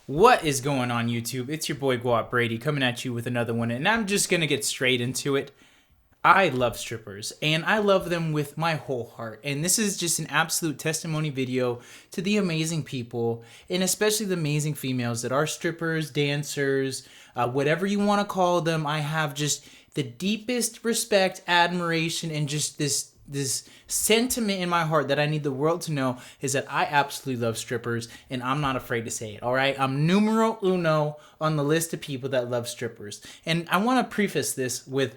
What is going on, YouTube? It's your boy Guap Brady coming at you with another one, and I'm just gonna get straight into it. I love strippers, and I love them with my whole heart. And this is just an absolute testimony video to the amazing people, and especially the amazing females that are strippers, dancers, whatever you want to call them. I have just the deepest respect, admiration, and just this sentiment in my heart that I need the world to know is that I absolutely love strippers, and I'm not afraid to say it. All right, I'm numero uno on the list of people that love strippers, and I want to preface this with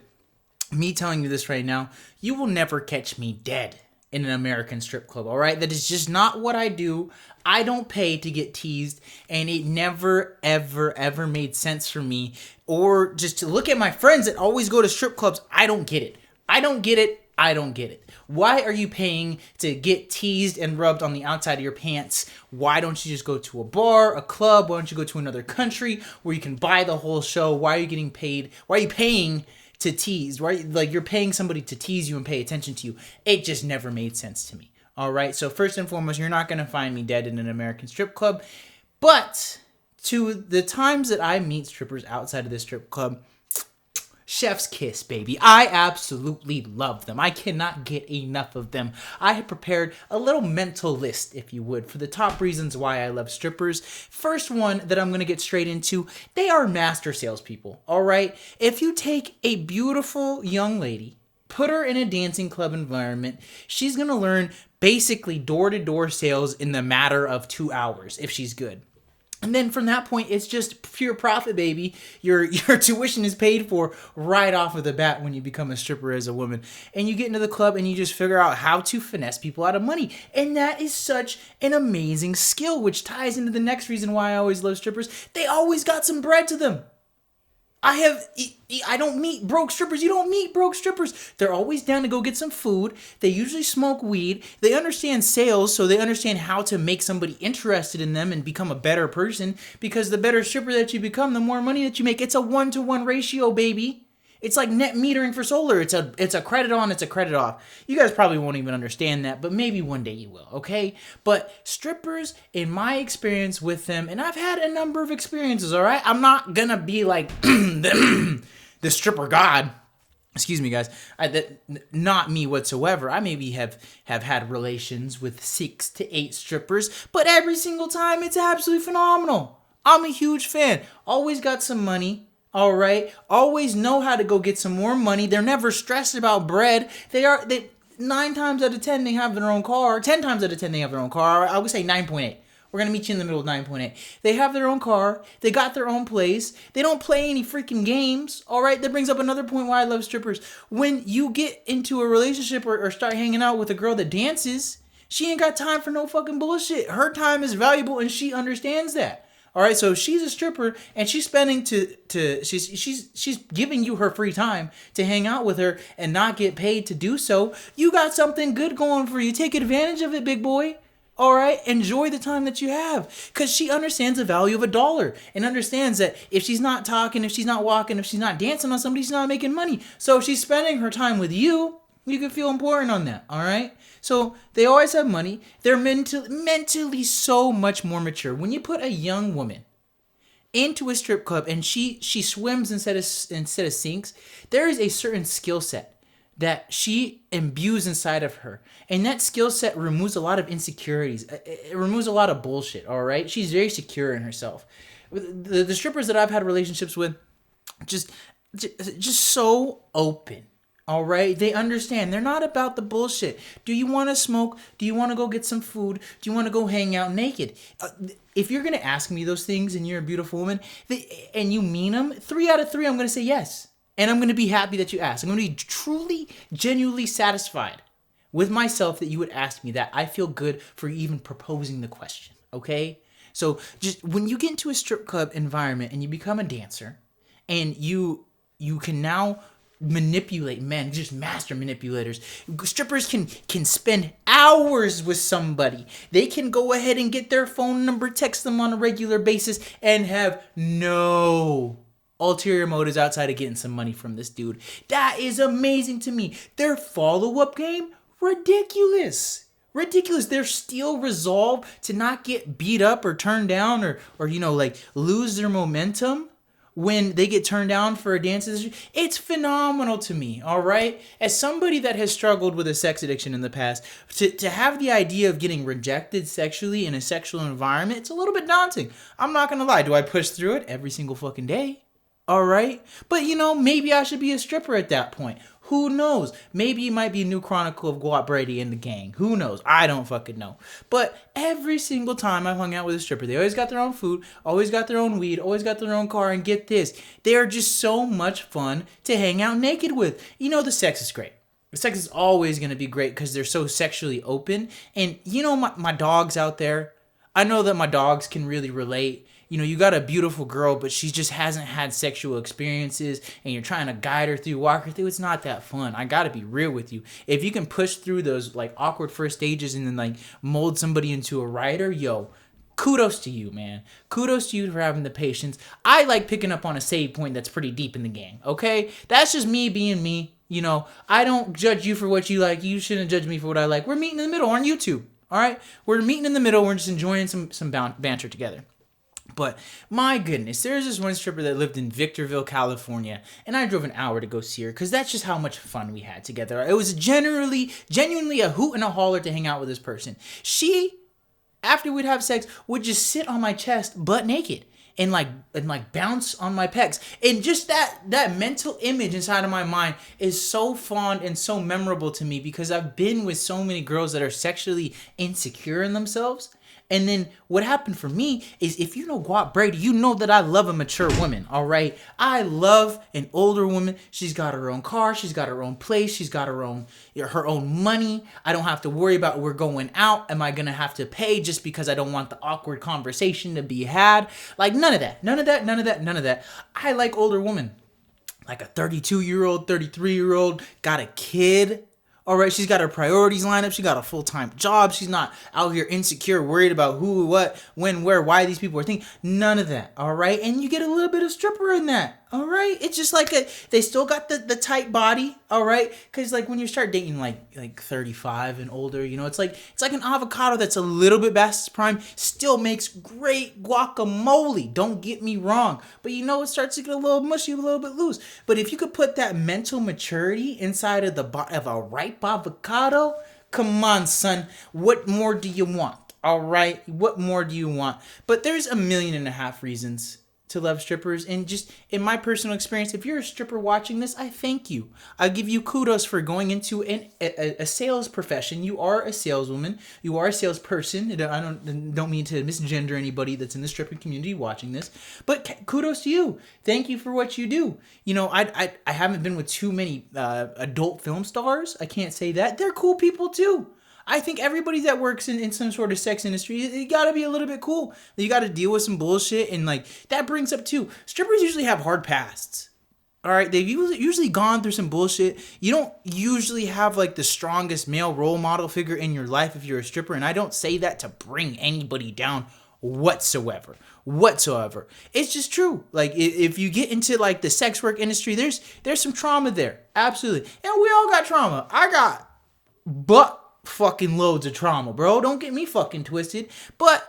me telling you this right now. You will never catch me dead in an American strip club. All right, that is just not what I do. I don't pay to get teased, and it never ever made sense for me, or just to look at my friends that always go to strip clubs. I don't get it. I don't get it. I don't get it. Why are you paying to get teased and rubbed on the outside of your pants? Why don't you just go to a bar, a club? Why don't you go to another country where you can buy the whole show? Why are you getting paid? Why are you paying to tease? Right? Like, you're paying somebody to tease you and pay attention to you. It just never made sense to me. All right. So first and foremost, you're not going to find me dead in an American strip club. But to the times that I meet strippers outside of this strip club, chef's kiss, baby. I absolutely love them. I cannot get enough of them. I have prepared a little mental list, if you would, for the top reasons why I love strippers. First one that I'm going to get straight into, they are master salespeople, all right? If you take a beautiful young lady, put her in a dancing club environment, she's going to learn basically door-to-door sales in the matter of 2 hours if she's good. And then from that point, it's just pure profit, baby. Your tuition is paid for right off of the bat when you become a stripper as a woman. And you get into the club and you just figure out how to finesse people out of money. And that is such an amazing skill, which ties into the next reason why I always love strippers. They always got some bread to them. I don't meet broke strippers. You don't meet broke strippers. They're always down to go get some food. They usually smoke weed. They understand sales, so they understand how to make somebody interested in them and become a better person, because the better stripper that you become, the more money that you make. It's a 1-to-1 ratio, baby. It's like net metering for solar. It's a credit on, it's a credit off. You guys probably won't even understand that, but maybe one day you will, okay? But strippers, in my experience with them, and I've had a number of experiences, all right? I'm not gonna be like the stripper god. Excuse me, guys. Not me whatsoever. I maybe have had relations with 6 to 8 strippers, but every single time it's absolutely phenomenal. I'm a huge fan. Always got some money. All right. Always know how to go get some more money. They're never stressed about bread. They 9 times out of 10 they have their own car. 10 times out of 10 they have their own car. I would say 9.8. We're gonna meet you in the middle of 9.8. They have their own car. They got their own place. They don't play any freaking games. All right. That brings up another point why I love strippers. When you get into a relationship or start hanging out with a girl that dances, she ain't got time for no fucking bullshit. Her time is valuable, and she understands that. All right, so she's a stripper, and she's spending she's giving you her free time to hang out with her and not get paid to do so. You got something good going for you. Take advantage of it, big boy. All right, enjoy the time that you have, because she understands the value of a dollar and understands that if she's not talking, if she's not walking, if she's not dancing on somebody, she's not making money. So if she's spending her time with you, you can feel important on that, all right? So they always have money. They're mentally so much more mature. When you put a young woman into a strip club and she swims instead of sinks, there is a certain skill set that she imbues inside of her. And that skill set removes a lot of insecurities. It removes a lot of bullshit, all right? She's very secure in herself. The strippers that I've had relationships with, just so open. All right, they understand. They're not about the bullshit. Do you want to smoke? Do you want to go get some food? Do you want to go hang out naked? If you're going to ask me those things and you're a beautiful woman and you mean them, 3 out of 3, I'm going to say yes. And I'm going to be happy that you asked. I'm going to be truly, genuinely satisfied with myself that you would ask me that. I feel good for even proposing the question, okay? So just when you get into a strip club environment and you become a dancer, and you can now manipulate men, just master manipulators. Strippers can spend hours with somebody. They can go ahead and get their phone number, text them on a regular basis, and have no ulterior motives outside of getting some money from this dude. That is amazing to me. Their follow-up game, ridiculous. Ridiculous. Their steel resolve to not get beat up or turned down or like lose their momentum when they get turned down for a dance industry. It's phenomenal to me, all right? As somebody that has struggled with a sex addiction in the past, to have the idea of getting rejected sexually in a sexual environment, it's a little bit daunting. I'm not going to lie. Do I push through it every single fucking day? All right? But, maybe I should be a stripper at that point. Who knows? Maybe it might be a new chronicle of Guap Brady and the gang. Who knows? I don't fucking know. But every single time I've hung out with a stripper, they always got their own food, always got their own weed, always got their own car, and get this, they are just so much fun to hang out naked with. The sex is great. The sex is always going to be great because they're so sexually open. And my dogs out there, I know that my dogs can really relate. You got a beautiful girl, but she just hasn't had sexual experiences, and you're trying to guide her through, walk her through. It's not that fun. I got to be real with you. If you can push through those awkward first stages and then mold somebody into a writer, kudos to you, man. Kudos to you for having the patience. I like picking up on a save point that's pretty deep in the game, okay? That's just me being me. I don't judge you for what you like. You shouldn't judge me for what I like. We're meeting in the middle on YouTube, all right? We're meeting in the middle. We're just enjoying some banter together. But my goodness, there's this one stripper that lived in Victorville, California, and I drove an hour to go see her because that's just how much fun we had together. It was genuinely a hoot and a holler to hang out with this person. She, after we'd have sex, would just sit on my chest butt naked and bounce on my pecs. And just that mental image inside of my mind is so fond and so memorable to me because I've been with so many girls that are sexually insecure in themselves. And then what happened for me is, if you know Guap Brady, you know that I love a mature woman, all right? I love an older woman. She's got her own car. She's got her own place. She's got her own money. I don't have to worry about we're going out. Am I going to have to pay just because I don't want the awkward conversation to be had? None of that. I like older women. Like a 32-year-old, 33-year-old, got a kid. All right, she's got her priorities lined up. She got a full-time job. She's not out here insecure, worried about who, what, when, where, why these people are thinking. None of that, all right? And you get a little bit of stripper in that, all right? It's just they still got the tight body, all right? Because, when you start dating, like 35 and older, it's like an avocado that's a little bit past its prime, still makes great guacamole. Don't get me wrong. But it starts to get a little mushy, a little bit loose. But if you could put that mental maturity inside of a ripe avocado, come on, son. What more do you want? All right, what more do you want? But there's 1.5 million reasons to love strippers, and just in my personal experience, if you're a stripper watching this, I thank you. I give you kudos for going into a sales profession. You are a saleswoman. You are a salesperson. I don't mean to misgender anybody that's in the stripper community watching this, but kudos to you. Thank you for what you do. I haven't been with too many adult film stars. I can't say that. They're cool people too. I think everybody that works in some sort of sex industry, you gotta be a little bit cool. You gotta deal with some bullshit, and that brings up too. Strippers usually have hard pasts. All right, they've usually gone through some bullshit. You don't usually have the strongest male role model figure in your life if you're a stripper, and I don't say that to bring anybody down whatsoever. It's just true. If you get into the sex work industry, there's some trauma there. Absolutely. And we all got trauma. I got fucking loads of trauma, bro. Don't get me fucking twisted. But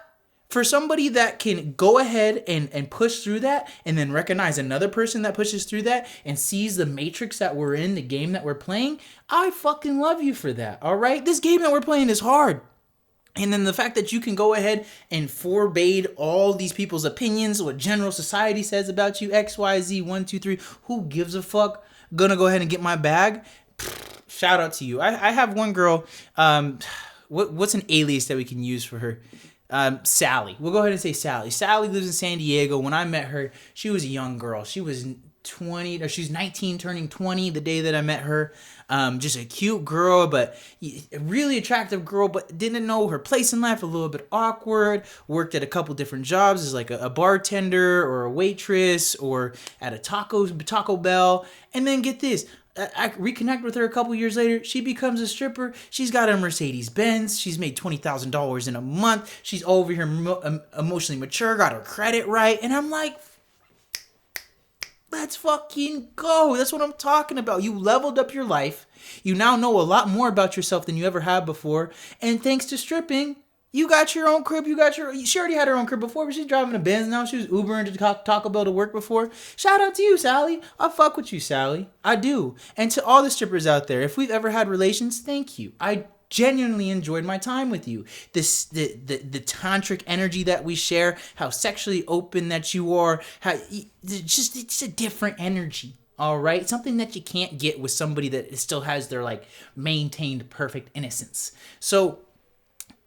for somebody that can go ahead and push through that, and then recognize another person that pushes through that and sees the matrix that we're in, the game that we're playing, I fucking love you for that. All right, this game that we're playing is hard. And then the fact that you can go ahead and forbade all these people's opinions, what general society says about you, X, Y, Z, 1, 2, 3, who gives a fuck? Gonna go ahead and get my bag. Shout out to you. I have one girl. What's an alias that we can use for her? Sally. We'll go ahead and say Sally. Sally lives in San Diego. When I met her, she was a young girl. She was 20, or she's 19, turning 20 the day that I met her. Just a cute girl, but a really attractive girl, but didn't know her place in life, a little bit awkward. Worked at a couple different jobs as a bartender or a waitress or at a Taco Bell. And then get this. I reconnect with her a couple years later. She becomes a stripper. She's got a Mercedes-Benz. She's made $20,000 in a month. She's over here emotionally mature, got her credit right. And I'm like, Let's fucking go. That's what I'm talking about. You leveled up your life. You now know a lot more about yourself than you ever had before. And thanks to stripping, you got your own crib. She already had her own crib before, but she's driving a Benz now. She was Ubering to Taco Bell to work before. Shout out to you, Sally. I fuck with you, Sally. I do. And to all the strippers out there, if we've ever had relations, thank you. I genuinely enjoyed my time with you. The tantric energy that we share, how sexually open that you are, it's a different energy. All right, something that you can't get with somebody that still has their like maintained perfect innocence. So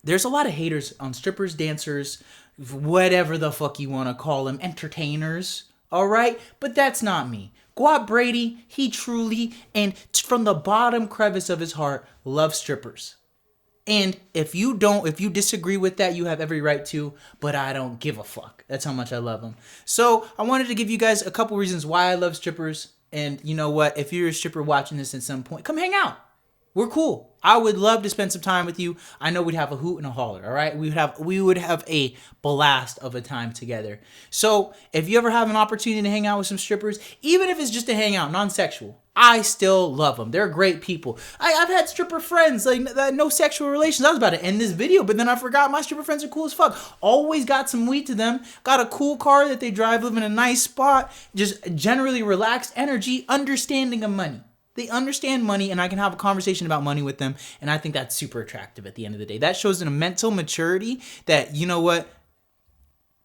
there's a lot of haters on strippers, dancers, whatever the fuck you want to call them, entertainers. All right, but that's not me. Guap Brady, he truly and from the bottom crevice of his heart loves strippers. And if you disagree with that, you have every right to, but I don't give a fuck. That's how much I love them. So I wanted to give you guys a couple reasons why I love strippers. And you know what? If you're a stripper watching this at some point, come hang out. We're cool. I would love to spend some time with you. I know we'd have a hoot and a holler, all right? We would have a blast of a time together. So if you ever have an opportunity to hang out with some strippers, even if it's just to hang out, non-sexual, I still love them. They're great people. I've had stripper friends, like no sexual relations. I was about to end this video, but then I forgot my stripper friends are cool as fuck. Always got some weed to them. Got a cool car that they drive, live in a nice spot. Just generally relaxed energy, understanding of money. They understand money, and I can have a conversation about money with them, and I think that's super attractive at the end of the day. That shows a mental maturity that, you know what,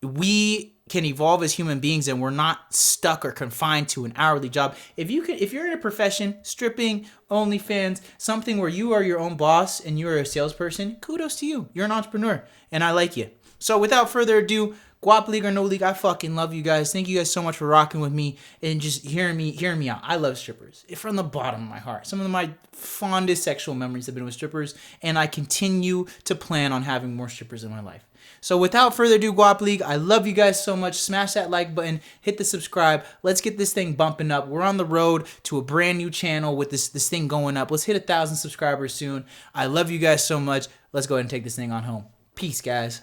we can evolve as human beings, and we're not stuck or confined to an hourly job. If you're in a profession, stripping, OnlyFans, something where you are your own boss and you're a salesperson, kudos to you. You're an entrepreneur, and I like you. So without further ado, Guap League or no league, I fucking love you guys. Thank you guys so much for rocking with me and just hearing me out. I love strippers from the bottom of my heart. Some of my fondest sexual memories have been with strippers, and I continue to plan on having more strippers in my life. So without further ado, Guap League, I love you guys so much. Smash that like button, hit the subscribe. Let's get this thing bumping up. We're on the road to a brand new channel with this thing going up. Let's hit 1,000 subscribers soon. I love you guys so much. Let's go ahead and take this thing on home. Peace, guys.